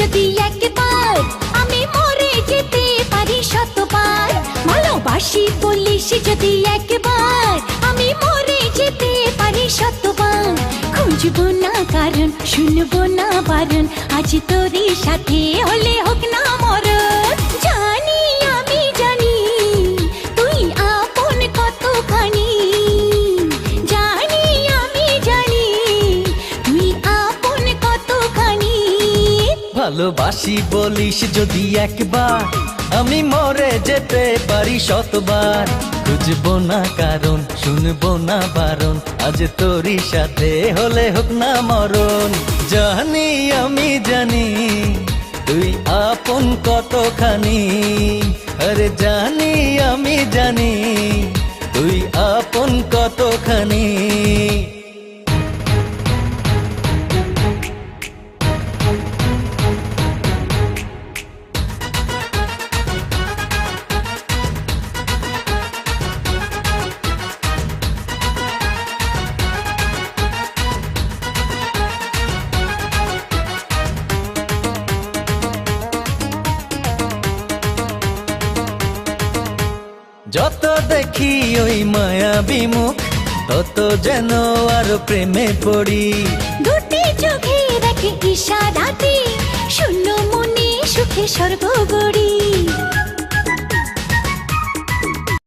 যদি একবার আমি মরে যেতে পারি শতবার। ভালোবাসি বলিস যদি একবার আমি মরে যেতে পারি শতবার। খুঁজবো না কারণ, শুনবো না বারণ, আজ তোরই সাথে হলে হোক না মরণ। জানি আমি জানি তুই আপন কতখানি, জানি আমি জানি তুই আপন কতখানি। ভালোবাসি বলিস যদি একবার আমি মরে যেতে পারি শতবার। খুঁজবো না কারণ, শুনবো না বারণ, আজ তোরই সাথে হলে হোক না মরণ। জানি আমি জানি তুই আপন কতখানি, আরে জানি আমি জানি তুই আপন কতখানি। যত দেখি ওই মায়াবী মুখ, তত যেন আরো প্রেমে পড়ি। দুটি চোখে রাখে ইশারাতে, শূন্য মনে সুখে স্বর্গ গড়ি।